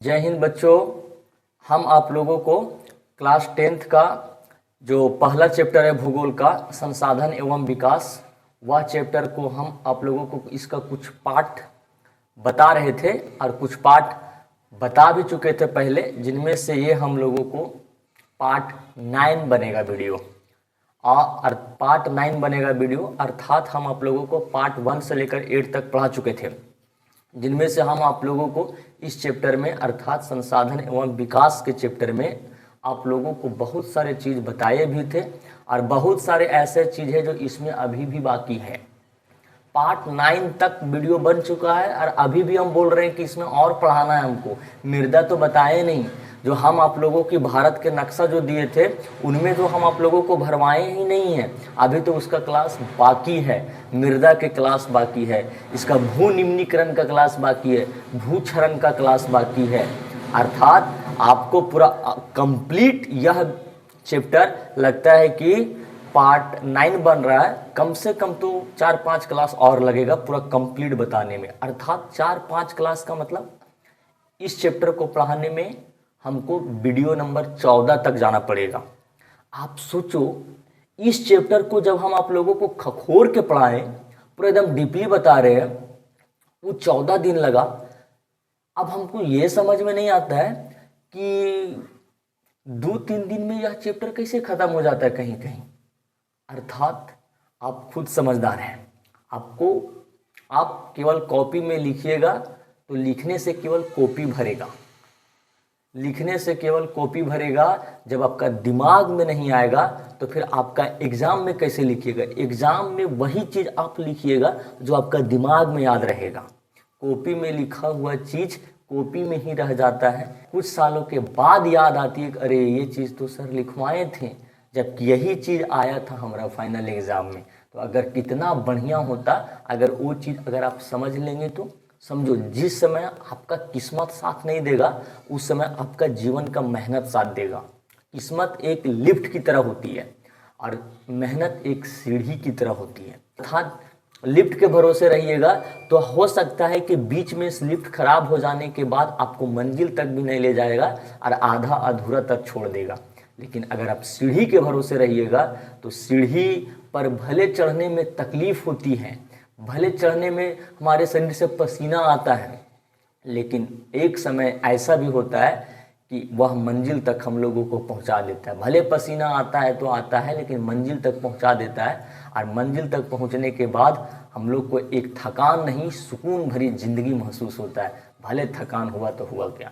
जय हिंद बच्चों। हम आप लोगों को क्लास 10th का जो पहला चैप्टर है भूगोल का संसाधन एवं विकास, वह चैप्टर को हम आप लोगों को इसका कुछ पार्ट बता रहे थे और कुछ पार्ट बता भी चुके थे पहले, जिनमें से ये हम लोगों को पार्ट 9 बनेगा वीडियो। और पार्ट 9 बनेगा वीडियो, अर्थात हम आप लोगों को पार्ट 1 से लेकर 8 तक पढ़ा चुके थे, जिनमें से हम आप लोगों को इस चैप्टर में अर्थात संसाधन एवं विकास के चैप्टर में आप लोगों को बहुत सारे चीज़ बताए भी थे और बहुत सारे ऐसे चीज़ है जो इसमें अभी भी बाकी है। पार्ट 9 तक वीडियो बन चुका है और अभी भी हम बोल रहे हैं कि इसमें और पढ़ाना है हमको। मृदा तो बताए नहीं, जो हम आप लोगों की भारत के नक्शा जो दिए थे उनमें तो हम आप लोगों को भरवाए ही नहीं है, अभी तो उसका क्लास बाकी है। मृदा के क्लास बाकी है, इसका भू निम्नीकरण का क्लास बाकी है, भू क्षरण का क्लास बाकी है। अर्थात आपको पूरा कंप्लीट यह चैप्टर लगता है कि पार्ट 9 बन रहा है, कम से कम तो 4-5 क्लास और लगेगा पूरा कंप्लीट बताने में। अर्थात 4-5 क्लास का मतलब इस चैप्टर को पढ़ाने में हमको वीडियो नंबर 14 तक जाना पड़ेगा। आप सोचो, इस चैप्टर को जब हम आप लोगों को खखोर के पढ़ाएं, पूरा एकदम डीपली बता रहे हैं, वो 14 दिन लगा। अब हमको ये समझ में नहीं आता है कि 2-3 दिन में यह चैप्टर कैसे खत्म हो जाता है कहीं कहीं। अर्थात आप खुद समझदार हैं, आप केवल कॉपी में लिखिएगा तो लिखने से केवल कॉपी भरेगा, लिखने से केवल कॉपी भरेगा। जब आपका दिमाग में नहीं आएगा तो फिर आपका एग्जाम में कैसे लिखिएगा। एग्जाम में वही चीज़ आप लिखिएगा जो आपका दिमाग में याद रहेगा। कॉपी में लिखा हुआ चीज़ कॉपी में ही रह जाता है, कुछ सालों के बाद याद आती है कि अरे ये चीज़ तो सर लिखवाए थे, जबकि यही चीज़ आया था हमारा फाइनल एग्ज़ाम में। तो अगर कितना बढ़िया होता अगर वो चीज़ अगर आप समझ लेंगे तो समझो, जिस समय आपका किस्मत साथ नहीं देगा उस समय आपका जीवन का मेहनत साथ देगा। किस्मत एक लिफ्ट की तरह होती है और मेहनत एक सीढ़ी की तरह होती है। अर्थात लिफ्ट के भरोसे रहिएगा तो हो सकता है कि बीच में इस लिफ्ट खराब हो जाने के बाद आपको मंजिल तक भी नहीं ले जाएगा और आधा अधूरा तक छोड़ देगा। लेकिन अगर आप सीढ़ी के भरोसे रहिएगा तो सीढ़ी पर भले चढ़ने में तकलीफ होती है, भले चढ़ने में हमारे शरीर से पसीना आता है, लेकिन एक समय ऐसा भी होता है कि वह मंजिल तक हम लोगों को पहुंचा देता है। भले पसीना आता है तो आता है, लेकिन मंजिल तक पहुंचा देता है। और मंजिल तक पहुंचने के बाद हम लोग को एक थकान नहीं, सुकून भरी जिंदगी महसूस होता है। भले थकान हुआ तो हुआ क्या।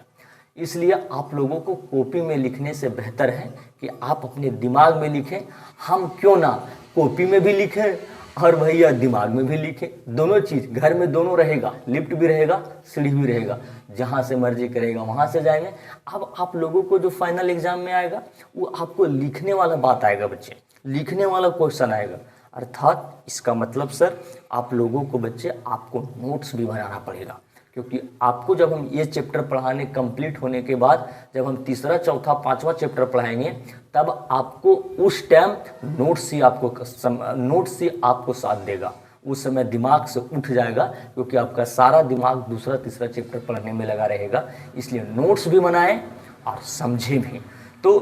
इसलिए आप लोगों को कॉपी में लिखने से बेहतर है कि आप अपने दिमाग में लिखें। हम क्यों ना कॉपी में भी लिखें और भैया दिमाग में भी लिखें, दोनों चीज़ घर में दोनों रहेगा, लिफ्ट भी रहेगा, सीढ़ी भी रहेगा, जहाँ से मर्जी करेगा वहाँ से जाएंगे। अब आप लोगों को जो फाइनल एग्जाम में आएगा वो आपको लिखने वाला बात आएगा, बच्चे लिखने वाला क्वेश्चन आएगा। अर्थात इसका मतलब सर आप लोगों को बच्चे आपको नोट्स भी बनाना पड़ेगा, क्योंकि आपको जब हम ये चैप्टर पढ़ाने कंप्लीट होने के बाद जब हम तीसरा, चौथा, 5वां चैप्टर पढ़ाएंगे तब आपको उस टाइम नोट्स ही आपको साथ देगा। उस समय दिमाग से उठ जाएगा, क्योंकि आपका सारा दिमाग दूसरा, तीसरा चैप्टर पढ़ने में लगा रहेगा। इसलिए नोट्स भी बनाएं और समझें भी। तो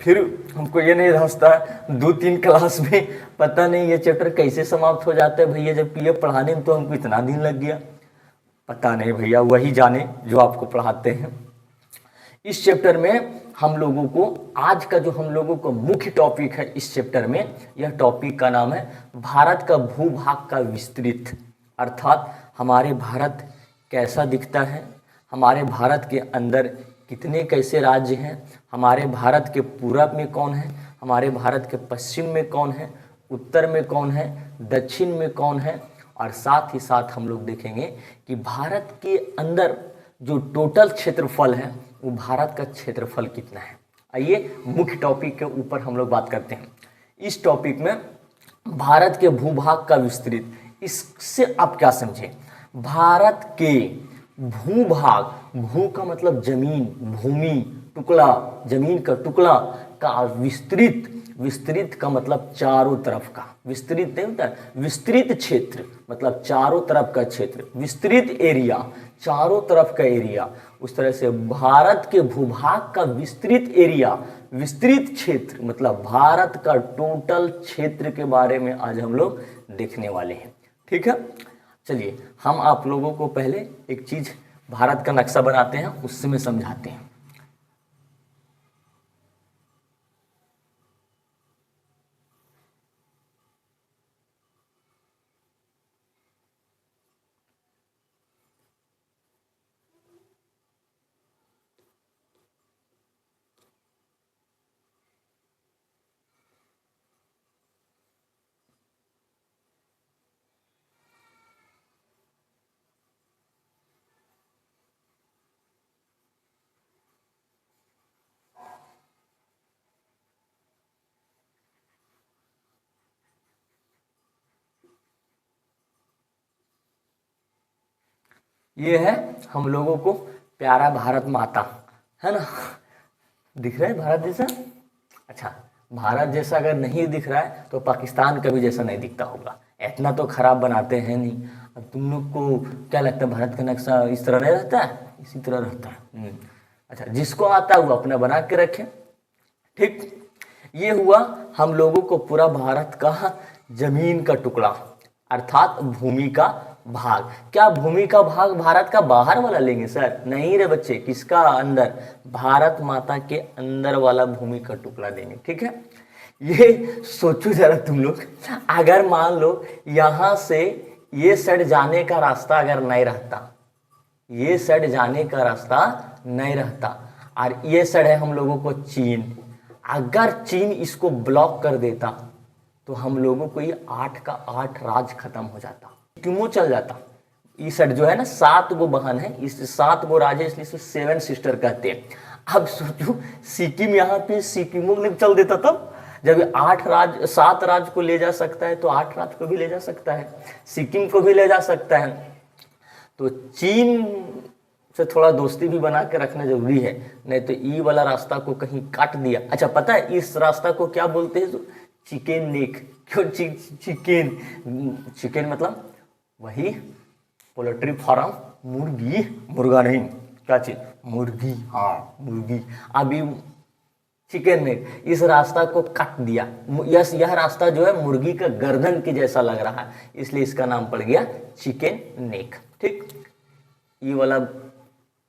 फिर हमको ये नहीं धंसता 2-3 क्लास में पता नहीं ये चैप्टर कैसे समाप्त हो जाता है भैया, जबकि ये पढ़ाने में तो हमको इतना दिन लग गया। पता नहीं भैया, वही जाने जो आपको पढ़ाते हैं। इस चैप्टर में हम लोगों को आज का जो हम लोगों को मुख्य टॉपिक है इस चैप्टर में, यह टॉपिक का नाम है भारत का भूभाग का विस्तृत। अर्थात हमारे भारत कैसा दिखता है, हमारे भारत के अंदर कितने कैसे राज्य हैं, हमारे भारत के पूरब में कौन है, हमारे भारत के पश्चिम में कौन है, उत्तर में कौन है, दक्षिण में कौन है, और साथ ही साथ हम लोग देखेंगे कि भारत के अंदर जो टोटल क्षेत्रफल है वो भारत का क्षेत्रफल कितना है। आइए मुख्य टॉपिक के ऊपर हम लोग बात करते हैं। इस टॉपिक में भारत के भूभाग का विस्तृत, इससे आप क्या समझें। भारत के भूभाग, भू का मतलब जमीन, भूमि, टुकड़ा, जमीन का टुकड़ा का विस्तृत, विस्तृत का मतलब चारों तरफ का, विस्तृत नहीं होता, विस्तृत क्षेत्र मतलब चारों तरफ का क्षेत्र, विस्तृत एरिया, चारों तरफ का एरिया, उस तरह से भारत के भूभाग का विस्तृत एरिया, विस्तृत क्षेत्र मतलब भारत का टोटल क्षेत्र के बारे में आज हम लोग देखने वाले हैं। ठीक है, चलिए हम आप लोगों को पहले एक चीज भारत का नक्शा बनाते हैं, उससे में समझाते हैं। ये है हम लोगों को प्यारा भारत माता, है ना, दिख रहा है भारत जैसा। अच्छा, भारत जैसा अगर नहीं दिख रहा है तो पाकिस्तान कभी जैसा नहीं दिखता होगा, इतना तो खराब बनाते हैं नहीं। अब तुम लोग को क्या लगता है भारत का नक्शा इस तरह नहीं रहता है? इसी तरह रहता है। अच्छा, जिसको आता है वो अपना बना के रखे। ठीक, ये हुआ हम लोगों को पूरा भारत का जमीन का टुकड़ा अर्थात भूमि का भाग। क्या भूमि का भाग भारत का बाहर वाला लेंगे सर? नहीं रे बच्चे, किसका अंदर? भारत माता के अंदर वाला भूमि का टुकड़ा देंगे। ठीक है, ये सोचो जरा तुम लोग, अगर मान लो यहां से ये साइड जाने का रास्ता अगर नहीं रहता, ये साइड जाने का रास्ता नहीं रहता, और ये साइड है हम लोगों को चीन, अगर चीन इसको ब्लॉक कर देता तो हम लोगों को ये 8 का 8 राज खत्म हो जाता, क्यों चल जाता। इस साइड जो है ना 7 गो बहन है, इस 7 गो राजे, इसलिए इसे 7 सिस्टर कहते हैं। अब सोचो सिक्किम यहाँ पे सिक्किमों ने चल देता, तब जब 7 राज को ले जा सकता है तो 8 राज को भी ले जा सकता है, सिक्किम को भी ले जा सकता है। तो चीन से थोड़ा दोस्ती भी बना के रखना जरूरी है, नहीं तो ई वाला रास्ता को कहीं काट दिया। अच्छा, पता है इस रास्ता को क्या बोलते हैं? Chicken neck. क्यों चिकन? चिकन मतलब वही पोल्ट्री फार्म, मुर्गी, मुर्गा नहीं, क्या चीज? मुर्गी, हाँ मुर्गी। अभी चिकन नेक इस रास्ता को काट दिया। यह रास्ता जो है मुर्गी का गर्दन के जैसा लग रहा है, इसलिए इसका नाम पड़ गया चिकन नेक। ठीक, ये वाला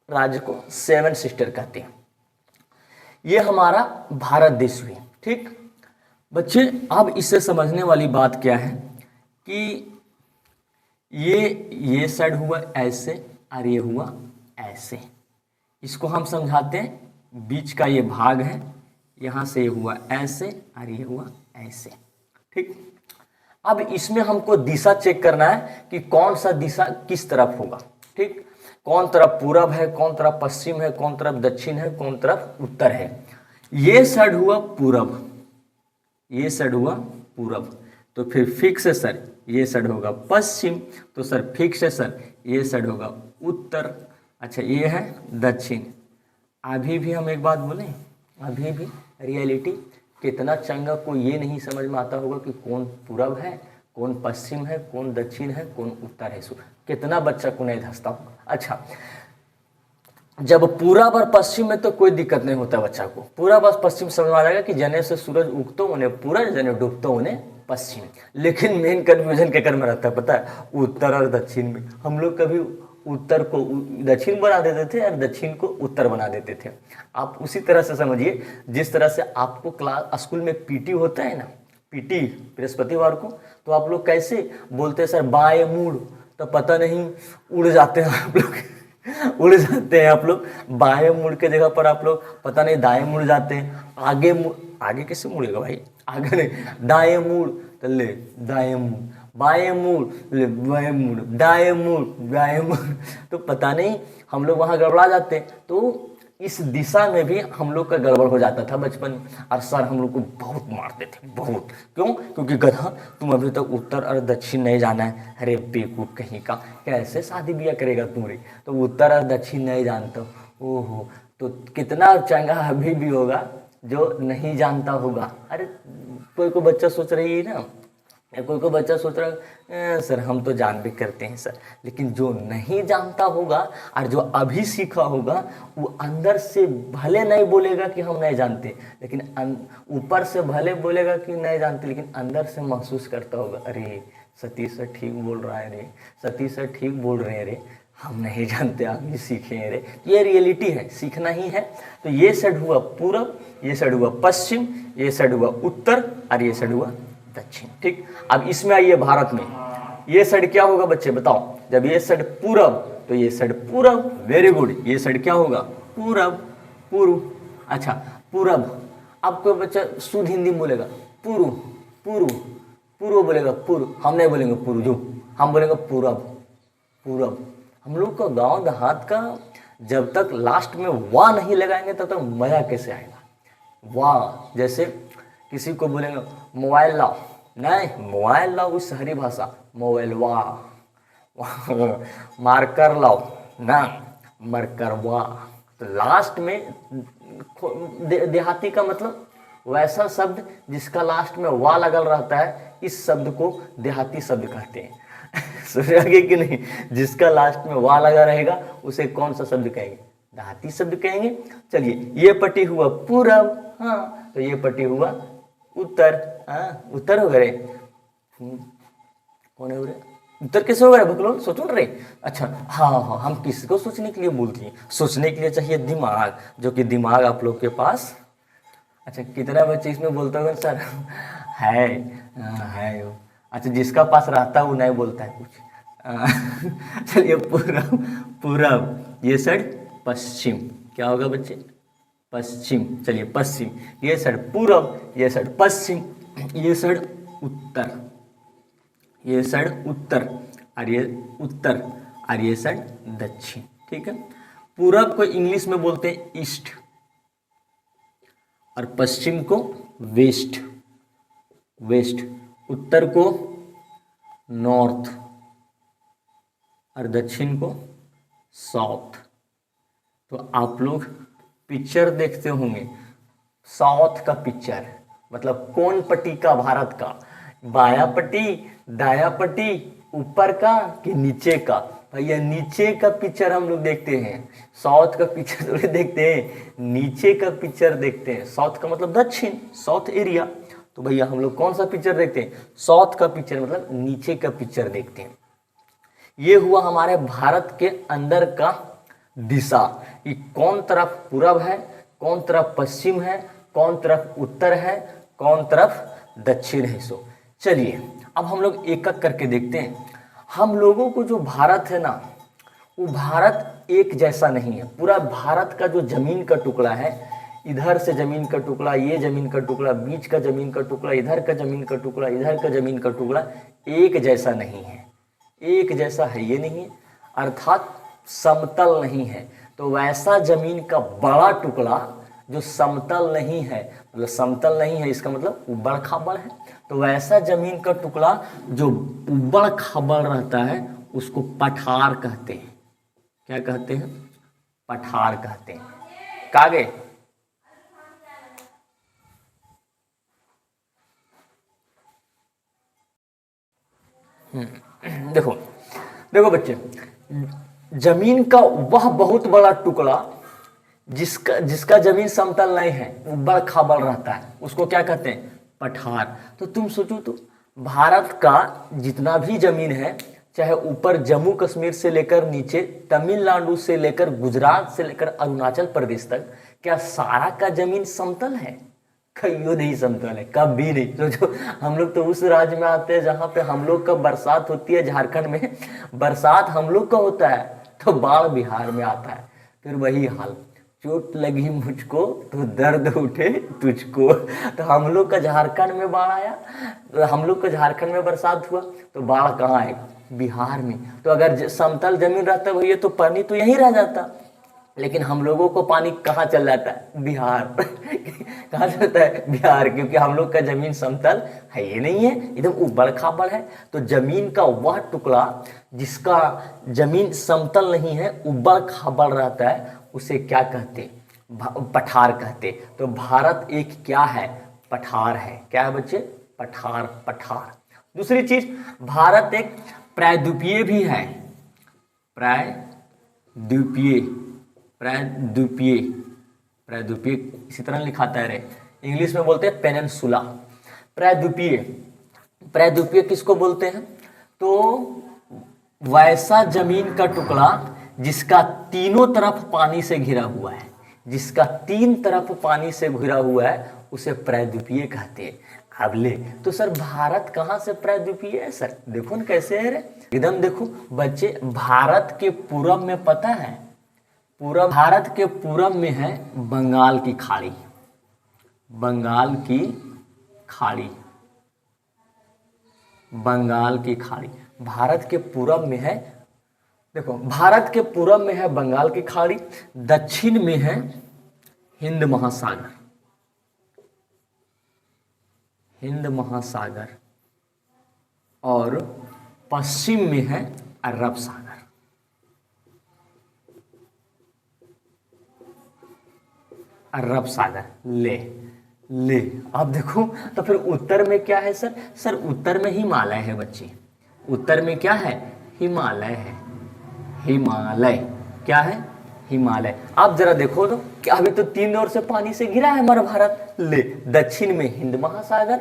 राज्य को 7 सिस्टर कहते हैं। ये हमारा भारत देश हुई। ठीक बच्चे, अब इससे समझने वाली बात क्या है कि ये साइड हुआ ऐसे और ये हुआ ऐसे, इसको हम समझाते हैं। बीच का ये भाग है, यहाँ से ये हुआ ऐसे और ये हुआ ऐसे। ठीक, अब इसमें हमको दिशा चेक करना है कि कौन सा दिशा किस तरफ होगा। ठीक, कौन तरफ पूरब है, कौन तरफ पश्चिम है, कौन तरफ दक्षिण है, कौन तरफ उत्तर है। ये साइड हुआ पूरब, ये साइड हुआ पूरब, तो फिर फिक्स है सर ये साइड होगा पश्चिम, तो सर फिक्स है सर ये साइड होगा उत्तर। अच्छा, ये है दक्षिण। अभी भी हम एक बात बोलें, अभी भी रियलिटी कितना चंगा को ये नहीं समझ में आता होगा कि कौन पूरब है, कौन पश्चिम है, कौन दक्षिण है, कौन उत्तर है। कितना बच्चा को नहीं धंसता होगा। अच्छा, जब पूरब और पश्चिम में तो कोई दिक्कत नहीं होता बच्चा को, पूरब और पश्चिम समझ में आ जाएगा कि जने से सूरज उगतो उन्हें पूरब, जने डूबतो उन्हें पश्चिम। लेकिन मेन कन्फ्यूजन के कर में रहता है पता है? उत्तर और दक्षिण में। हम लोग कभी उत्तर को दक्षिण बना देते थे और दक्षिण को उत्तर बना देते थे। आप उसी तरह से समझिए जिस तरह से आपको क्लास स्कूल में पीटी होता है ना, पीटी बृहस्पतिवार को, तो आप लोग कैसे बोलते हैं सर बाएं मुड़, तो पता नहीं उड़ जाते हैं आप लोग उड़ जाते हैं आप लोग, बाएं मुड़ के जगह पर आप लोग पता नहीं दाएं मुड़ जाते हैं। आगे मुड़, आगे कैसे मुड़ेगा भाई? आगे नहीं, दाएं मुड़ तो ले दाएं मुड़, बाएं मुड़ ले बाएं मुड़, दाएं मुड़ बाएं मुड़, तो पता नहीं हम लोग वहाँ गड़बड़ा जाते हैं। तो इस दिशा में भी हम लोग का गड़बड़ हो जाता था बचपन में, और सर हम लोग को बहुत मारते थे, बहुत। क्यों? क्योंकि गधा तुम अभी तक उत्तर और दक्षिण नहीं जाना है। अरे बेवकूफ कहीं का, कैसे शादी ब्याह करेगा तुम्हारी, तो उत्तर और दक्षिण नहीं जानते। ओहो, तो कितना चंगा अभी भी होगा जो नहीं जानता होगा। अरे कोई बच्चा सोच रही है ना, या कोई कोई बच्चा सोच रहा है सर हम तो जान भी करते हैं सर, लेकिन जो नहीं जानता होगा और जो अभी सीखा होगा वो अंदर से भले नहीं बोलेगा कि हम नहीं जानते, लेकिन ऊपर से भले बोलेगा कि नहीं जानते, लेकिन अंदर से महसूस करता होगा अरे सतीश सर ठीक बोल रहा है रे, सतीश सर ठीक बोल रहे हैं रे, हम नहीं जानते अभी सीखे हैं रे। ये रियलिटी है, सीखना ही है। तो ये साइड हुआ पूरब, ये साइड हुआ पश्चिम, ये साइड हुआ उत्तर और ये साइड हुआ दक्षिण। ठीक, अब इसमें आइए भारत में, ये साइड क्या होगा बच्चे बताओ? जब ये साइड पूरब तो ये साइड पूरब, वेरी गुड। ये साइड क्या होगा? पूरब, पूर्व। अच्छा पूरब, अब कोई बच्चा शुद्ध हिंदी बोलेगा पूर्व, पूर्व, पूर्व बोलेगा पूर्व, हम नहीं बोलेंगे पूर्व, हम बोलेंगे पूरब, पूरब। हम लोग का गांव देहात का जब तक लास्ट में वाह नहीं लगाएंगे तब तक मजा कैसे आएगा? वाह, जैसे किसी को बोलेंगे मोबाइल लाओ, नहीं मोबाइल लाओ, उस शहरी भाषा मोबाइल वाह। मार्कर लाओ ना, मरकर वाह। तो लास्ट में देहाती का मतलब वैसा शब्द जिसका लास्ट में वाह लगल रहता है, इस शब्द को देहाती शब्द कहते हैं। समझे कि नहीं? जिसका लास्ट में वाह लगा रहेगा उसे कौन सा शब्द कहेंगे? देहाती शब्द कहेंगे। चलिए, ये पट्टी हुआ पूरब, हाँ, तो ये पट्टी हुआ उत्तर, हाँ, उत्तर हो गए। कौन है उरे? उत्तर कैसे हो गए बकलोल? सोचो रे। अच्छा हाँ हाँ, हम किसको सोचने के लिए बोलती हैं? सोचने के लिए चाहिए दिमाग, जो कि दिमाग आप लोग के पास। अच्छा, कितना बच्चे इसमें बोलते होंगे सर? है, है। अच्छा, जिसका पास रहता है वो नहीं बोलता है कुछ। चलिए, पूरब, पूरब, ये साइड पश्चिम, क्या होगा बच्चे? पश्चिम। चलिए पश्चिम, ये साइड पूरब, ये साइड पश्चिम, ये साइड उत्तर, ये साइड उत्तर, और ये उत्तर, और ये साइड दक्षिण। ठीक है, पूरब को इंग्लिश में बोलते हैं ईस्ट, और पश्चिम को वेस्ट, वेस्ट, उत्तर को नॉर्थ, और दक्षिण को साउथ। तो आप लोग पिक्चर देखते होंगे, साउथ का पिक्चर मतलब कौन पट्टी का? भारत का बाया पट्टी, दाया पट्टी, ऊपर का कि नीचे का? भैया नीचे का पिक्चर हम लोग देखते हैं, साउथ का पिक्चर थोड़ी देखते हैं, नीचे का पिक्चर देखते हैं। साउथ का मतलब दक्षिण, साउथ एरिया। तो भैया हम लोग कौन सा पिक्चर देखते हैं? साउथ का पिक्चर, मतलब नीचे का पिक्चर देखते हैं। ये हुआ हमारे भारत के अंदर का दिशा, कि कौन तरफ पूरब है, कौन तरफ पश्चिम है, कौन तरफ उत्तर है, कौन तरफ दक्षिण है। सो चलिए अब हम लोग एक एक करके देखते हैं। हम लोगों को जो भारत है ना, वो भारत एक जैसा नहीं है। पूरा भारत का जो जमीन का टुकड़ा है, इधर से जमीन का टुकड़ा, ये जमीन का टुकड़ा, बीच का जमीन का टुकड़ा, इधर का जमीन का टुकड़ा, इधर का जमीन का टुकड़ा एक जैसा नहीं है, एक जैसा है ये नहीं है, अर्थात समतल नहीं है। तो वैसा जमीन का बड़ा टुकड़ा जो समतल नहीं है, मतलब समतल नहीं है इसका मतलब उबड़ खाबड़ है। तो वैसा जमीन का टुकड़ा जो उबड़ खाबड़ रहता है उसको पठार कहते हैं। क्या कहते हैं? पठार कहते हैं। कागे देखो, देखो बच्चे, जमीन का वह बहुत बड़ा टुकड़ा जिसका जमीन समतल नहीं है, उबड़ खाबड़ रहता है, उसको क्या कहते हैं? पठार। तो तुम सोचो, तो भारत का जितना भी जमीन है, चाहे ऊपर जम्मू कश्मीर से लेकर नीचे तमिलनाडु से लेकर गुजरात से लेकर अरुणाचल प्रदेश तक, क्या सारा का जमीन समतल है? कहियो नहीं समतल है, कभी नहीं। सोचो, हम लोग तो उस राज्य में आते हैं जहाँ पे हम लोग का बरसात होती है, झारखंड में बरसात हम लोग का होता है तो बाढ़ बिहार में आता है। फिर वही हाल, चोट लगी मुझको तो दर्द उठे तुझको। तो हम लोग का झारखंड में बाढ़ आया, तो हम लोग का झारखंड में बरसात हुआ तो बाढ़ कहाँ आएगा? बिहार में। तो अगर समतल जमीन रहता भैया तो पानी तो यहीं रह जाता, लेकिन हम लोगों को पानी कहाँ चल जाता है? बिहार। कहाँ जाता है? बिहार, क्योंकि हम लोग का जमीन समतल है ये नहीं है, एकदम उबड़ खाबड़ है। तो जमीन का वह टुकड़ा जिसका जमीन समतल नहीं है, उबड़ खाबड़ रहता है, उसे क्या कहते? पठार कहते। तो भारत एक क्या है? पठार है। क्या है बच्चे? पठार, पठार। दूसरी चीज, भारत एक प्रायद्वीपीय भी है, प्रायद्वीपीय, प्रायद्वीपीय, प्रायद्वीपीय इसी तरह लिखाता है रे, इंग्लिश में बोलते हैं पेनिनसुला। प्रायद्वीपीय, प्रायद्वीपीय किसको बोलते हैं? तो वैसा जमीन का टुकड़ा जिसका तीनों तरफ पानी से घिरा हुआ है, जिसका तीन तरफ पानी से घिरा हुआ है, उसे प्रायद्वीपीय कहते हैं। अब ले, तो सर भारत कहाँ से प्रायद्वीपीय है सर? देखो न कैसे है रे, एकदम देखो बच्चे, भारत के पूरब में पता है, पूरब, भारत के पूरब में है बंगाल की खाड़ी, बंगाल की खाड़ी, बंगाल की खाड़ी भारत के पूरब में है। देखो भारत के पूरब में है बंगाल की खाड़ी, दक्षिण में है हिंद महासागर, हिंद महासागर, और पश्चिम में है अरब सागर, अरब सागर। ले ले, अब देखो तो फिर उत्तर में क्या है सर? सर उत्तर में हिमालय है बच्चे, उत्तर में क्या है? हिमालय है, हिमालय क्या है? हिमालय। अब जरा देखो तो क्या, अभी तो तीन ओर से पानी से घिरा है हमारा भारत। ले, दक्षिण में हिंद महासागर,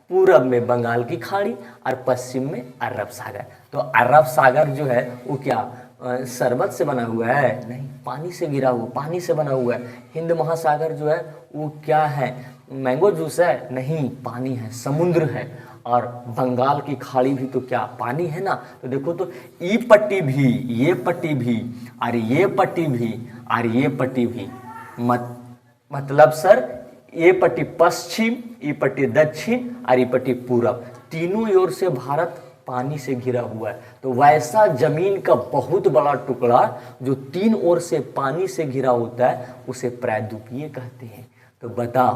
पूरब में बंगाल की खाड़ी, और पश्चिम में अरब सागर। तो अरब सागर जो है वो क्या शरबत से बना हुआ है? नहीं, पानी से घिरा हुआ, पानी से बना हुआ है। हिंद महासागर जो है वो क्या है? मैंगो जूस है? नहीं, पानी है, समुद्र है। और बंगाल की खाड़ी भी तो क्या पानी है ना। तो देखो तो ई पट्टी भी, ये पट्टी भी, और ये पट्टी भी, और ये पट्टी भी, मतलब सर ये पट्टी पश्चिम, ये पट्टी दक्षिण, और ये पट्टी पूरब, तीनों ओर से भारत पानी से घिरा हुआ है। तो वैसा जमीन का बहुत बड़ा टुकड़ा जो तीन ओर से पानी से घिरा होता है, उसे प्रायद्वीपीय कहते हैं। तो बताओ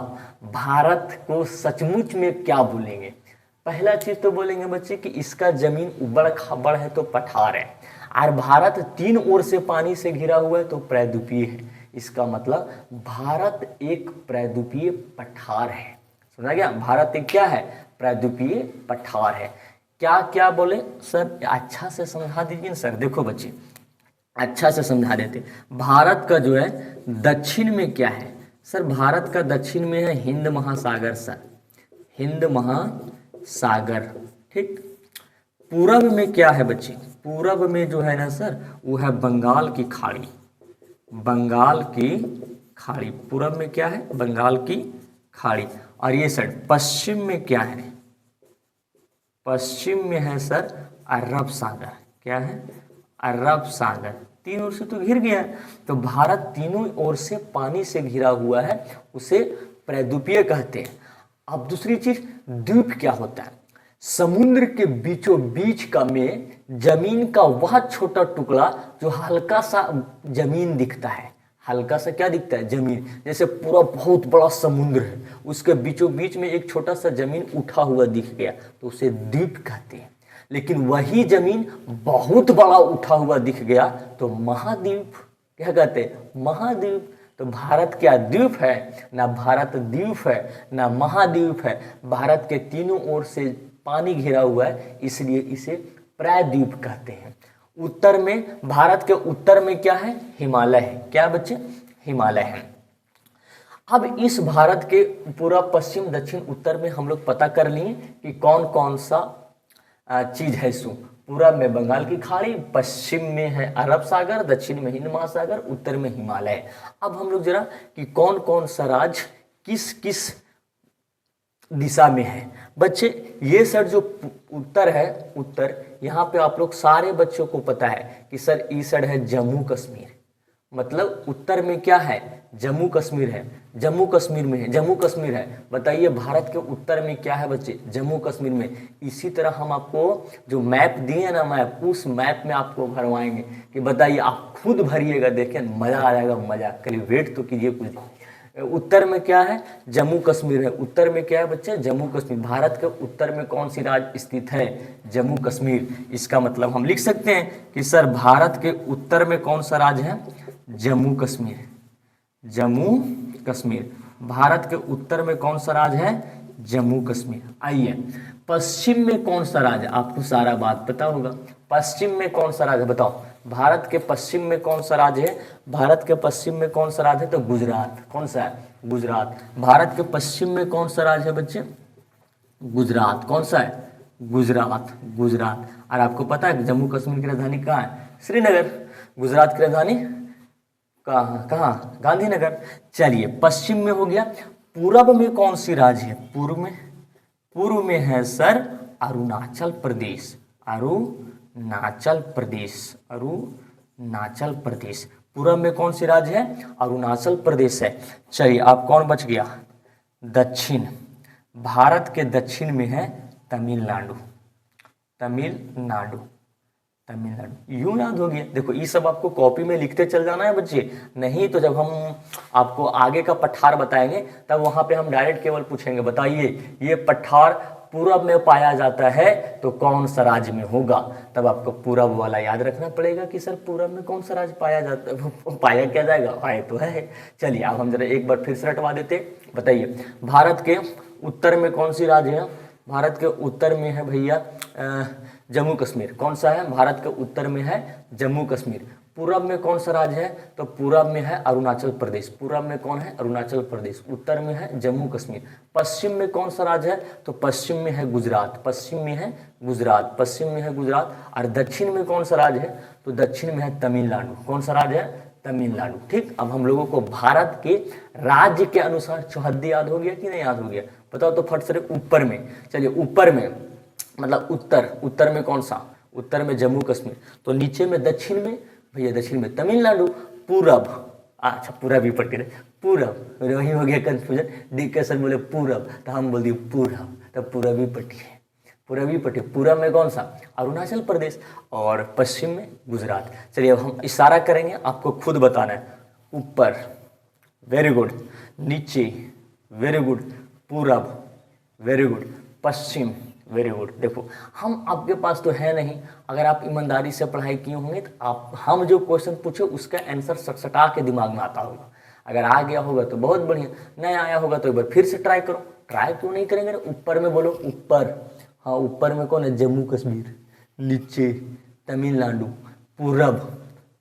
भारत को सचमुच में क्या बोलेंगे? पहला चीज तो बोलेंगे बच्चे कि इसका जमीन उबड़ खाबड़ है तो पठार है, और भारत तीन ओर से पानी से घिरा हुआ है तो प्रायद्वीपीय है। इसका मतलब भारत एक प्रायद्वीपीय पठार है। सुना गया? भारत एक क्या है? प्रायद्वीपीय पठार है। क्या क्या बोले सर? अच्छा से समझा दीजिए सर। देखो बच्चे अच्छा से समझा देते। भारत का जो है दक्षिण में क्या है सर? भारत का दक्षिण में है हिंद महासागर सर, हिंद महासागर, ठीक। पूरब में क्या है बच्चे? पूरब में जो है ना सर वो है बंगाल की खाड़ी, बंगाल की खाड़ी। पूरब में क्या है? बंगाल की खाड़ी। और ये सर पश्चिम में क्या है? पश्चिम में है सर अरब सागर। क्या है? अरब सागर। तीन ओर से तो घिर गया है, तो भारत तीनों ओर से पानी से घिरा हुआ है, उसे प्रायद्वीपीय कहते हैं। अब दूसरी चीज, द्वीप क्या होता है? समुद्र के बीचों बीच का में जमीन का वह छोटा टुकड़ा जो हल्का सा जमीन दिखता है, हल्का सा क्या दिखता है? जमीन। जैसे पूरा बहुत बड़ा समुद्र है, उसके बीचों बीच में एक छोटा सा जमीन उठा हुआ दिख गया तो उसे द्वीप कहते हैं। लेकिन वही जमीन बहुत बड़ा उठा हुआ दिख गया तो महाद्वीप। क्या कहते हैं? महाद्वीप। तो भारत क्या द्वीप है? ना भारत द्वीप है ना महाद्वीप है। भारत के तीनों ओर से पानी घिरा हुआ है, इसलिए इसे प्रायद्वीप कहते हैं। उत्तर में, भारत के उत्तर में क्या है? हिमालय है। क्या बच्चे? हिमालय है। अब इस भारत के पूरा पश्चिम दक्षिण उत्तर में हम लोग पता कर लिए कि कौन कौन सा चीज है सो। पूरब में बंगाल की खाड़ी, पश्चिम में है अरब सागर, दक्षिण में हिंद महासागर, उत्तर में हिमालय। अब हम लोग जरा कि कौन कौन सा राज्य किस किस दिशा में है। बच्चे ये सर जो उत्तर है, उत्तर यहाँ पे आप लोग सारे बच्चों को पता है कि सर ई सर है जम्मू कश्मीर। मतलब उत्तर में क्या है? जम्मू कश्मीर है। जम्मू कश्मीर में है, जम्मू कश्मीर है। बताइए भारत के उत्तर में क्या है बच्चे? जम्मू कश्मीर में। इसी तरह हम आपको जो मैप दिए ना, मैप, उस मैप में आपको भरवाएंगे कि बताइए, आप खुद भरिएगा, देखिए मजा आ जाएगा, मजा। करिए, वेट तो कीजिए कुछ। उत्तर में क्या है? जम्मू कश्मीर है। उत्तर में क्या है बच्चे? जम्मू कश्मीर। भारत के उत्तर में कौन सी राज्य स्थित है? जम्मू कश्मीर। इसका मतलब हम लिख सकते हैं कि सर भारत के उत्तर में कौन सा राज्य है? जम्मू कश्मीर। जम्मू कश्मीर। भारत के उत्तर में कौन सा राज्य है? जम्मू कश्मीर। आइए पश्चिम में कौन सा राज्य, आपको सारा बात पता होगा। पश्चिम में कौन सा राज्य बताओ, भारत के पश्चिम में कौन सा राज्य है, भारत के पश्चिम में कौन सा राज्य है, तो गुजरात। कौन सा है, गुजरात। भारत के पश्चिम में कौन सा राज्य है बच्चे, गुजरात। कौन सा है, गुजरात, गुजरात। और आपको पता है जम्मू कश्मीर की राजधानी कहाँ है, श्रीनगर। गुजरात की राजधानी कहाँ, कहाँ, गांधीनगर। चलिए पश्चिम में हो गया। पूरब में कौन सी राज्य है, पूर्व में है सर अरुणाचल प्रदेश, अरुणाचल प्रदेश, अरुणाचल प्रदेश। पूरब में कौन सी राज्य है, अरुणाचल प्रदेश है। चलिए अब कौन बच गया, दक्षिण। भारत के दक्षिण में है तमिलनाडु, तमिलनाडु, तमिलनाडु। यूं याद हो गया। देखो ये सब आपको कॉपी में लिखते चल जाना है बच्चे, नहीं तो जब हम आपको आगे का पठार बताएंगे तब वहां पे हम डायरेक्ट केवल पूछेंगे बताइए ये पठार पूरब में पाया जाता है तो कौन सा राज्य में होगा। तब आपको पूरब वाला याद रखना पड़ेगा कि सर पूरब में कौन सा राज्य पाया जाता है, पाया क्या जाएगा, पाया तो है। चलिए अब हम जरा एक बार फिर से रटवा देते। बताइए भारत के उत्तर में कौन सी राज्य है, भारत के उत्तर में है भैया जम्मू कश्मीर। कौन सा है, भारत के उत्तर में है जम्मू कश्मीर। पूरब में कौन सा राज्य है, तो पूरब में है अरुणाचल प्रदेश। पूरब में कौन है, अरुणाचल प्रदेश। उत्तर में है जम्मू कश्मीर। पश्चिम में कौन सा राज्य है, तो पश्चिम में है गुजरात, पश्चिम में है गुजरात, पश्चिम में है गुजरात। और दक्षिण में कौन सा राज्य है, तो दक्षिण में है तमिलनाडु। कौन सा राज्य है, तमिलनाडु। ठीक, अब हम लोगों को भारत के राज्य के अनुसार चौहद्दी याद हो गया कि नहीं याद हो गया, बताओ तो फट से। ऊपर में, चलिए ऊपर में मतलब उत्तर, उत्तर में कौन सा, उत्तर में जम्मू कश्मीर। तो नीचे में दक्षिण में भैया, दक्षिण में तमिलनाडु। पूरब, अच्छा पूरब ही पट्टी रहे, पूरब वही हो गया कंफ्यूजन। डी के सर बोले पूरब तो हम बोल दिए पूरब, तब पूरब ही पट्टी है, पूरब ही पट्टी। पूरब में कौन सा, अरुणाचल प्रदेश। और पश्चिम में गुजरात। चलिए अब हम इशारा करेंगे, आपको खुद बताना है। ऊपर, वेरी गुड। नीचे, वेरी गुड। पूरब, वेरी गुड। पश्चिम, वेरी गुड। देखो हम आपके पास तो है नहीं, अगर आप ईमानदारी से पढ़ाई किए होंगे तो आप हम जो क्वेश्चन पूछे उसका आंसर सटसटा के दिमाग में आता होगा। अगर आ गया होगा तो बहुत बढ़िया, नहीं आया होगा तो एक बार फिर से ट्राई करो। ट्राई क्यों नहीं करेंगे, ऊपर में बोलो ऊपर। हाँ ऊपर में कौन है, जम्मू कश्मीर। नीचे तमिलनाडु। पूरब,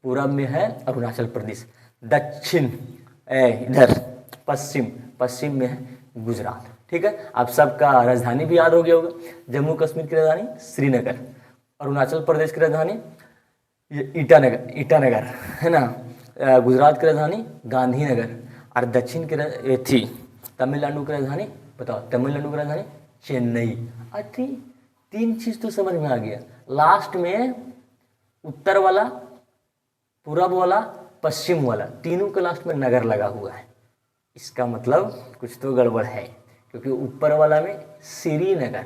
पूरब में है अरुणाचल प्रदेश। दक्षिण इधर पश्चिम, पश्चिम में है गुजरात। ठीक है, आप सबका राजधानी भी याद हो गया होगा। जम्मू कश्मीर की राजधानी श्रीनगर, अरुणाचल प्रदेश की राजधानी ये ईटानगर, ईटानगर है ना। गुजरात की राजधानी गांधीनगर। और दक्षिण की थी तमिलनाडु की राजधानी, बताओ तमिलनाडु की राजधानी चेन्नई। अच्छी, तीन चीज तो समझ में आ गया। लास्ट में उत्तर वाला, पूरब वाला, पश्चिम वाला, तीनों के लास्ट में नगर लगा हुआ है। इसका मतलब कुछ तो गड़बड़ है, क्योंकि ऊपर वाला में श्रीनगर,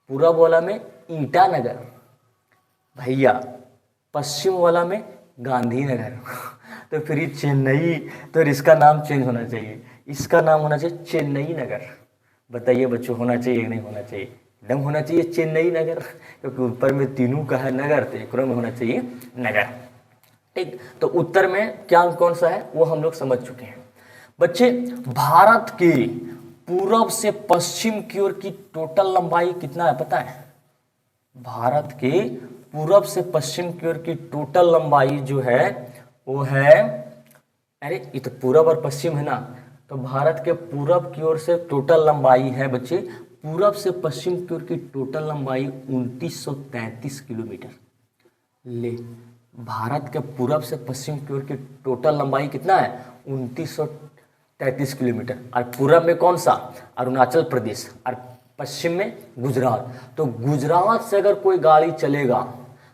पूरब वाला में ईटानगर भैया, पश्चिम वाला में गांधीनगर तो फिर ये चेन्नई, तो इसका नाम चेंज होना चाहिए, इसका नाम होना चाहिए चेन्नई नगर। बताइए बच्चों, होना चाहिए कि नहीं होना चाहिए, एकदम होना चाहिए चेन्नई नगर, क्योंकि ऊपर में तीनों का है नगर, तो एक में होना चाहिए नगर। ठीक, तो उत्तर में क्या कौन सा है वो हम लोग समझ चुके हैं। बच्चे भारत के पूरब से पश्चिम की ओर की टोटल लंबाई कितना है पता है? भारत के पूरब से पश्चिम की ओर की टोटल लंबाई जो है वो है, अरे ये तो पूरब और पश्चिम है ना, तो भारत के पूरब की ओर से टोटल लंबाई है बच्चे, पूरब से पश्चिम की ओर की टोटल लंबाई 2933 किलोमीटर। ले, भारत के पूरब से पश्चिम की ओर की टोटल लंबाई कितना है? 2933 किलोमीटर। और पूरब में कौन सा? अरुणाचल प्रदेश, और पश्चिम में गुजरात। तो गुजरात से अगर कोई गाड़ी चलेगा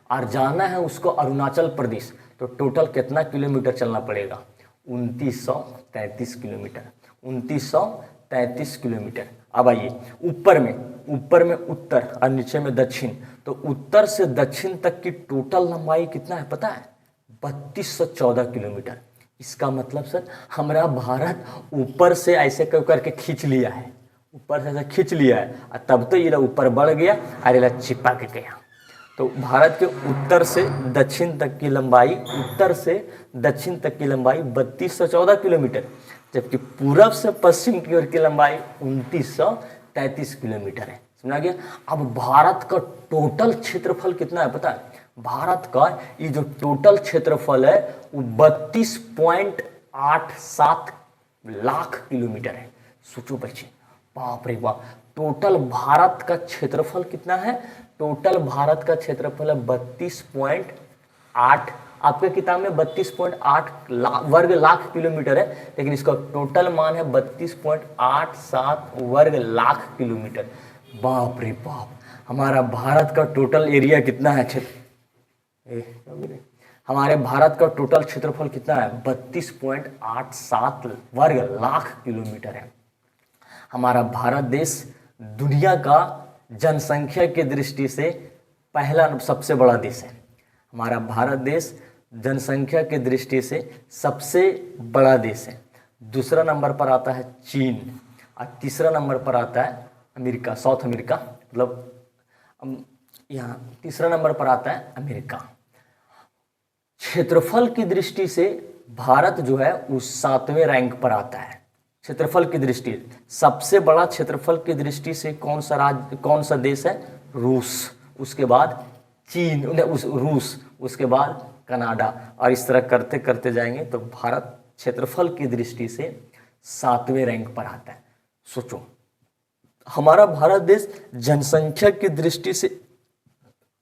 और जाना है उसको अरुणाचल प्रदेश, तो टोटल कितना किलोमीटर चलना पड़ेगा? 2933 किलोमीटर, 2933 किलोमीटर। अब आइए ऊपर में उत्तर और नीचे में दक्षिण, तो उत्तर से दक्षिण तक की टोटल लंबाई कितना है पता है? 3214 किलोमीटर। इसका मतलब सर हमारा भारत ऊपर से ऐसे करके खींच लिया है, ऊपर से ऐसे खींच लिया है, और तब तो ये ऊपर बढ़ गया और ये चिपक गया। तो भारत के उत्तर से दक्षिण तक की लंबाई, उत्तर से दक्षिण तक की लंबाई 3214 किलोमीटर, जबकि पूरब से पश्चिम की ओर की लंबाई 2933 किलोमीटर है। समझा गया। अब भारत का टोटल क्षेत्रफल कितना है पता है? भारत का ये जो टोटल क्षेत्रफल है वो 32.87 लाख किलोमीटर है। सोचो बच्चे, बाप रे बाप, टोटल भारत का क्षेत्रफल कितना है? टोटल भारत का क्षेत्रफल है 32.8, आपके किताब में 32.8 वर्ग लाख किलोमीटर है, लेकिन इसका टोटल मान है 32.87 वर्ग लाख किलोमीटर। बाप रे बाप, हमारा भारत का टोटल एरिया कितना है? हमारे भारत का टोटल क्षेत्रफल कितना है? 32.87 वर्ग लाख किलोमीटर है। हमारा भारत देश दुनिया का जनसंख्या की दृष्टि से पहला सबसे बड़ा देश है। हमारा भारत देश जनसंख्या की दृष्टि से सबसे बड़ा देश है। दूसरा नंबर पर आता है चीन और तीसरा नंबर पर आता है अमेरिका, साउथ अमेरिका, मतलब यहाँ तीसरा नंबर पर आता है अमेरिका। क्षेत्रफल की दृष्टि से भारत जो है उस 7वें रैंक पर आता है। क्षेत्रफल की दृष्टि सबसे बड़ा क्षेत्रफल की दृष्टि से कौन सा देश है? रूस, उसके बाद चीन, रूस, उसके बाद कनाडा, और इस तरह करते करते जाएंगे तो भारत क्षेत्रफल की दृष्टि से 7वें रैंक पर आता है। सोचो, हमारा भारत देश जनसंख्या की दृष्टि से,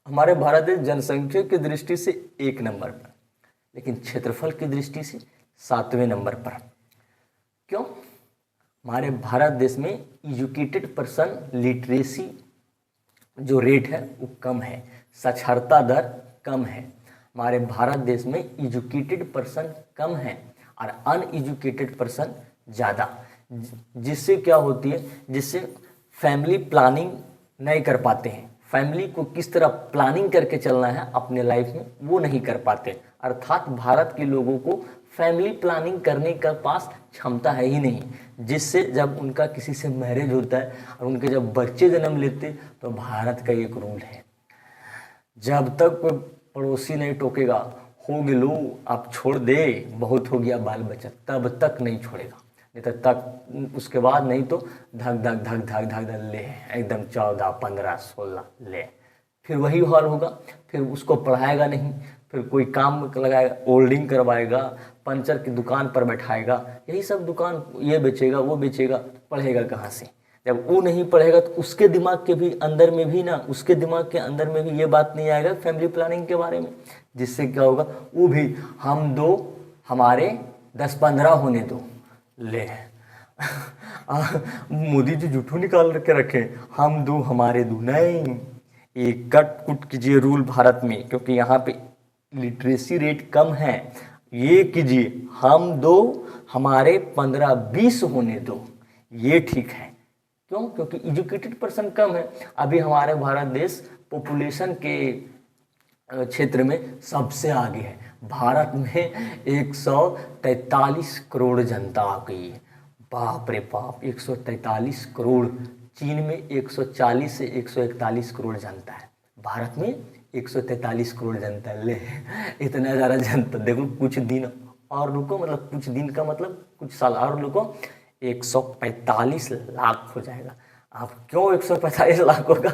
हमारे भारत देश जनसंख्या की दृष्टि से 1 नंबर पर, लेकिन क्षेत्रफल की दृष्टि से 7वें नंबर पर। क्यों? हमारे भारत देश में एजुकेटेड पर्सन लिटरेसी जो रेट है वो कम है, साक्षरता दर कम है। हमारे भारत देश में एजुकेटेड पर्सन कम है और अनएजुकेटेड पर्सन ज़्यादा, जिससे क्या होती है, जिससे फैमिली प्लानिंग नहीं कर पाते हैं। फैमिली को किस तरह प्लानिंग करके चलना है अपने लाइफ में वो नहीं कर पाते, अर्थात भारत के लोगों को फैमिली प्लानिंग करने का पास क्षमता है ही नहीं, जिससे जब उनका किसी से मैरिज होता है और उनके जब बच्चे जन्म लेते तो भारत का एक रूल है, जब तक कोई पड़ोसी नहीं टोकेगा, हो गिलो आप छोड़ दे, बहुत हो गया बाल बच्चा, तब तक नहीं छोड़ेगा, नहीं तो तक उसके बाद नहीं तो धक धक धक धक धक धक ले एकदम 14, 15, 16 ले, फिर वही हाल होगा। फिर उसको पढ़ाएगा नहीं, फिर कोई काम लगाएगा, ओल्डिंग करवाएगा, पंचर की दुकान पर बैठाएगा, यही सब दुकान ये बेचेगा वो बेचेगा, पढ़ेगा कहाँ से? जब वो नहीं पढ़ेगा तो उसके दिमाग के भी अंदर में भी ना, उसके दिमाग के अंदर में भी ये बात नहीं आएगा फैमिली प्लानिंग के बारे में, जिससे क्या होगा, वो भी हम दो हमारे 10-15 होने दो ले मोदी जी झूठू निकाल के रखे, हम दो हमारे दो, नहीं, ये कट कुट कीजिए रूल भारत में, क्योंकि यहाँ पे लिटरेसी रेट कम है। ये कीजिए हम दो हमारे 15-20 होने दो, ये ठीक है। क्यों? क्योंकि एजुकेटेड पर्सन कम है। अभी हमारे भारत देश पॉपुलेशन के क्षेत्र में सबसे आगे है। भारत में 143 करोड़ जनता आ गई है, बाप रे बाप, 143 करोड़। चीन में 140 से 141 करोड़ जनता है, भारत में 143 करोड़ जनता है। ले, इतना ज़्यादा जनता, देखो कुछ दिन और रुको, मतलब कुछ दिन का मतलब कुछ साल और रुको, 145 लाख हो जाएगा। आप क्यों 145 लाख होगा?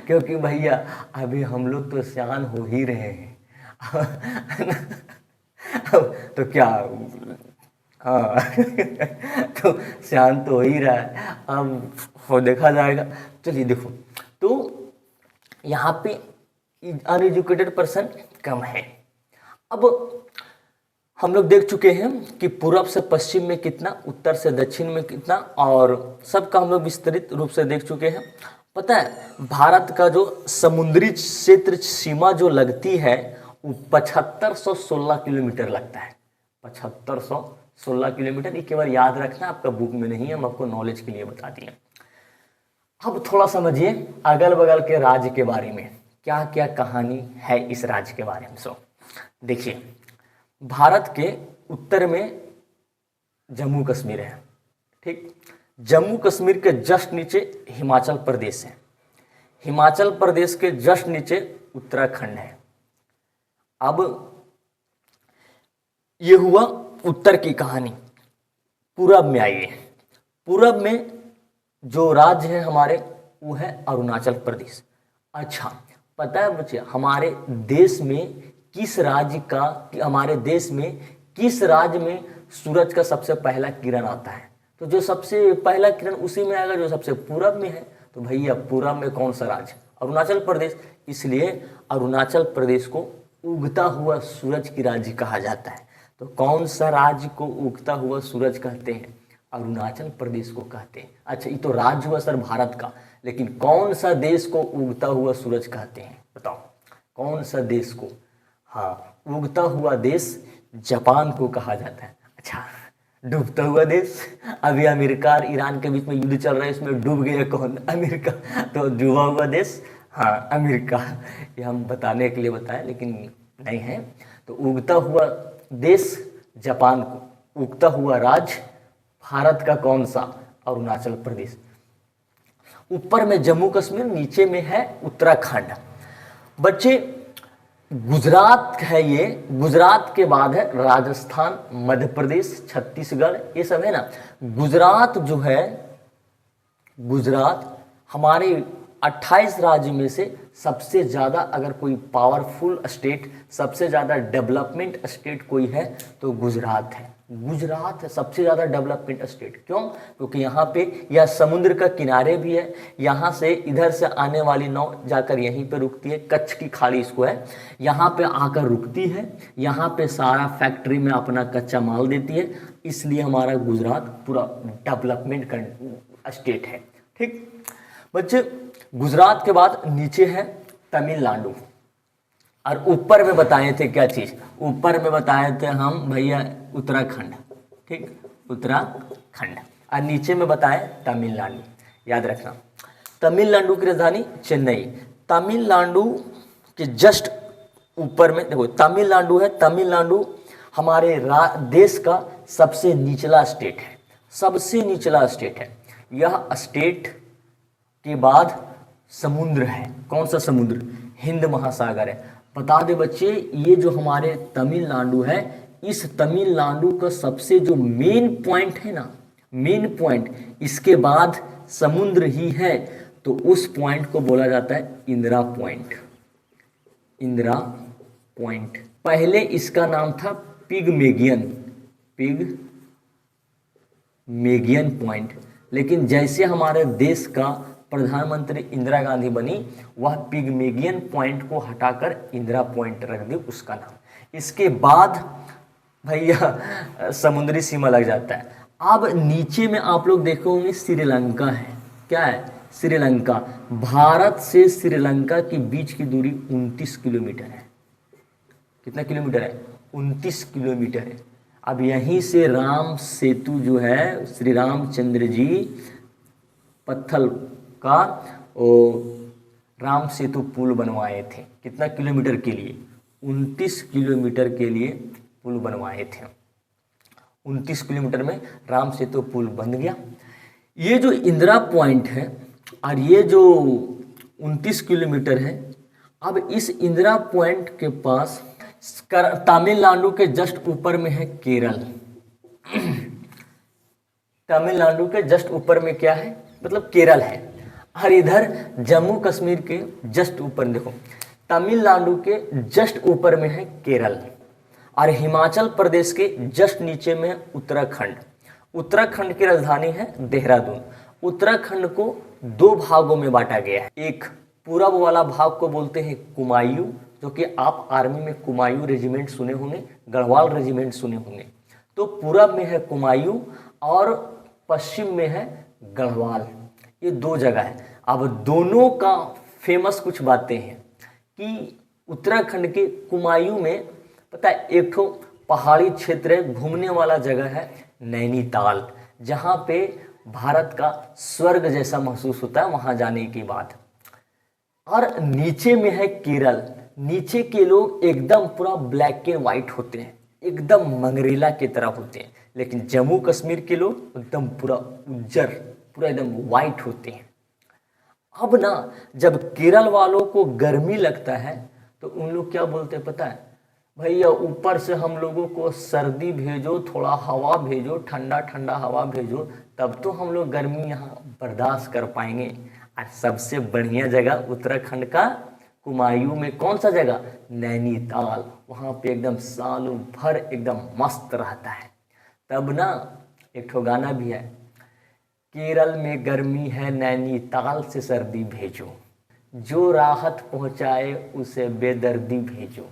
क्योंकि भैया अभी हम लोग तो सियान हो ही रहे हैं तो क्या, हाँ तो सियान तो हो ही रहा है, अब वो देखा जाएगा। चलिए देखो, तो यहाँ पे अनएजुकेटेड पर्सन कम है। अब हम लोग देख चुके हैं कि पूरब से पश्चिम में कितना, उत्तर से दक्षिण में कितना, और सबका हम लोग विस्तृत रूप से देख चुके हैं। पता है भारत का जो समुद्री क्षेत्र सीमा जो लगती है वो 7516 किलोमीटर लगता है, 7516 किलोमीटर। ये केवल याद रखना, आपका बुक में नहीं है, हम आपको नॉलेज के लिए बता दिए। अब थोड़ा समझिए अगल बगल के राज्य के बारे में, क्या क्या कहानी है इस राज्य के बारे में। सो देखिए, भारत के उत्तर में जम्मू कश्मीर है, ठीक। जम्मू कश्मीर के जस्ट नीचे हिमाचल प्रदेश है, हिमाचल प्रदेश के जस्ट नीचे उत्तराखंड है। अब ये हुआ उत्तर की कहानी। पूरब में आइए, पूरब में जो राज्य है हमारे वो है अरुणाचल प्रदेश। अच्छा, पता है बच्चे हमारे देश में किस राज्य में सूरज का सबसे पहला किरण आता है? तो जो सबसे पहला किरण उसी में आएगा जो सबसे पूरब में है। तो भैया पूरब में कौन सा राज्य? अरुणाचल प्रदेश। इसलिए अरुणाचल प्रदेश को उगता हुआ सूरज की राज्य कहा जाता है। तो कौन सा राज्य को उगता हुआ सूरज कहते हैं? अरुणाचल प्रदेश को कहते हैं। अच्छा, ये तो राज्य हुआ सर भारत का, लेकिन कौन सा देश को उगता हुआ सूरज कहते हैं? बताओ कौन सा देश को? हाँ, उगता हुआ देश जापान को कहा जाता है। अच्छा, डूबता हुआ देश? अभी अमेरिका और ईरान के बीच में युद्ध चल रहा है, इसमें डूब गया कौन? अमेरिका। तो डूबा हुआ देश, हाँ अमेरिका। ये हम बताने के लिए बताएं लेकिन नहीं है। तो उगता हुआ देश जापान को, उगता हुआ राज्य भारत का कौन सा? अरुणाचल प्रदेश। ऊपर में जम्मू कश्मीर, नीचे में है उत्तराखंड। बच्चे गुजरात है, ये गुजरात के बाद है राजस्थान, मध्य प्रदेश, छत्तीसगढ़, ये सब है ना। गुजरात जो है, गुजरात हमारे 28 राज्य में से सबसे ज़्यादा, अगर कोई पावरफुल स्टेट, सबसे ज़्यादा डेवलपमेंट स्टेट कोई है तो गुजरात है। गुजरात है सबसे ज़्यादा डेवलपमेंट स्टेट। क्यों? क्योंकि यहाँ पे यह समुद्र का किनारे भी है, यहाँ से इधर से आने वाली नाव जाकर यहीं पे रुकती है, कच्छ की खाड़ी इसको है, यहाँ पे आकर रुकती है, यहाँ पे सारा फैक्ट्री में अपना कच्चा माल देती है। इसलिए हमारा गुजरात पूरा डेवलपमेंट का स्टेट है। ठीक बच्चे, गुजरात के बाद नीचे है तमिलनाडु, और ऊपर में बताए थे क्या चीज़? ऊपर में बताए थे हम भैया उत्तराखंड। ठीक, उत्तराखंड। और नीचे में बताए तमिलनाडु। याद रखना, तमिलनाडु की राजधानी चेन्नई। तमिलनाडु के जस्ट ऊपर में देखो तमिलनाडु है। तमिलनाडु हमारे देश का सबसे निचला स्टेट है, सबसे निचला स्टेट है। यह स्टेट के बाद समुद्र है। कौन सा समुद्र? हिंद महासागर है। बता दे बच्चे, ये जो हमारे तमिलनाडु है, इस तमिलनाडु का सबसे जो मेन पॉइंट है ना, मेन पॉइंट, इसके बाद समुद्र ही है, तो उस पॉइंट को बोला जाता है इंदिरा पॉइंट। इंदिरा पॉइंट। पहले इसका नाम था पिगमेगियन, पिगमेगियन पॉइंट, लेकिन जैसे हमारे देश का प्रधानमंत्री इंदिरा गांधी बनी, वह पिगमेगियन पॉइंट को हटाकर इंदिरा पॉइंट रख दी उसका नाम। इसके बाद भैया समुद्री सीमा लग जाता है। अब नीचे में आप लोग देखोगे श्रीलंका है। क्या है? श्रीलंका। भारत से श्रीलंका के बीच की दूरी 29 किलोमीटर है। कितना किलोमीटर है? 29 किलोमीटर है। अब यहीं से राम सेतु जो है, श्री रामचंद्र जी पत्थल का राम सेतु पुल बनवाए थे। कितना किलोमीटर के लिए? 29 किलोमीटर के लिए पुल बनवाए थे। 29 किलोमीटर में राम सेतु पुल बन गया। ये जो इंदिरा पॉइंट है और ये जो 29 किलोमीटर है, अब इस इंदिरा पॉइंट के पास तमिलनाडु के जस्ट ऊपर में है केरल। तमिलनाडु के जस्ट ऊपर में क्या है? मतलब केरल है। और इधर जम्मू कश्मीर के जस्ट ऊपर देखो, तमिलनाडु के जस्ट ऊपर में है केरल, और हिमाचल प्रदेश के जस्ट नीचे में है उत्तराखंड। उत्तराखंड की राजधानी है देहरादून। उत्तराखंड को दो भागों में बांटा गया है। एक पूरब वाला भाग को बोलते हैं कुमायूं, जो कि आप आर्मी में कुमायूं रेजिमेंट सुने होंगे, गढ़वाल रेजिमेंट सुने होंगे। तो पूरब में है कुमायूं और पश्चिम में है गढ़वाल। ये दो जगह है। अब दोनों का फेमस कुछ बातें हैं कि उत्तराखंड के कुमायूं में पता है एक ठो पहाड़ी क्षेत्र है, घूमने वाला जगह है नैनीताल, जहाँ पे भारत का स्वर्ग जैसा महसूस होता है वहाँ जाने के बाद। और नीचे में है केरल। नीचे के लोग एकदम पूरा ब्लैक एंड वाइट होते हैं, एकदम मंगरेला की तरह होते हैं, लेकिन जम्मू कश्मीर के लोग एकदम पूरा उज्जर, पूरा एकदम वाइट होते हैं। अब ना जब केरल वालों को गर्मी लगता है तो उन लोग क्या बोलते हैं पता है? भैया ऊपर से हम लोगों को सर्दी भेजो, थोड़ा हवा भेजो, ठंडा ठंडा हवा भेजो, तब तो हम लोग गर्मी यहाँ बर्दाश्त कर पाएंगे। और सबसे बढ़िया जगह उत्तराखंड का कुमायूं में कौन सा जगह, नैनीताल। वहाँ पे एकदम सालों भर एकदम मस्त रहता है। तब ना एक ठो गाना भी है, केरल में गर्मी है नैनीताल से सर्दी भेजो, जो राहत पहुँचाए उसे बेदर्दी भेजो।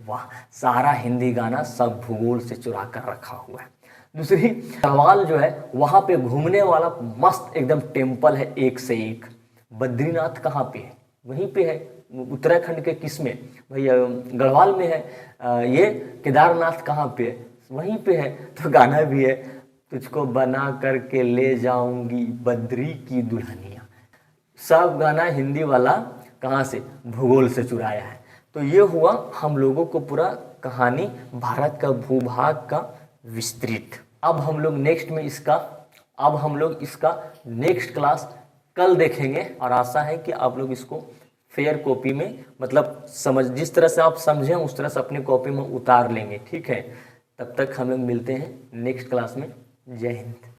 वाह, सारा हिंदी गाना सब भूगोल से चुरा कर रखा हुआ है। दूसरी, गढ़वाल जो है वहाँ पे घूमने वाला मस्त एकदम टेम्पल है एक से एक। बद्रीनाथ कहाँ पे है, वहीं पे है, उत्तराखंड के किस में भैया, गढ़वाल में है। ये केदारनाथ कहाँ पे है, वहीं पे है। तो गाना भी है, तुझको बना करके ले जाऊंगी बद्री की दुल्हनिया। सब गाना हिंदी वाला कहाँ से, भूगोल से चुराया है। तो ये हुआ हम लोगों को पूरा कहानी भारत का भूभाग का विस्तृत। अब हम लोग इसका नेक्स्ट क्लास कल देखेंगे, और आशा है कि आप लोग इसको फेयर कॉपी में, मतलब जिस तरह से आप समझें उस तरह से अपनी कॉपी में उतार लेंगे। ठीक है, तब तक हम लोग मिलते हैं नेक्स्ट क्लास में। जय हिंद।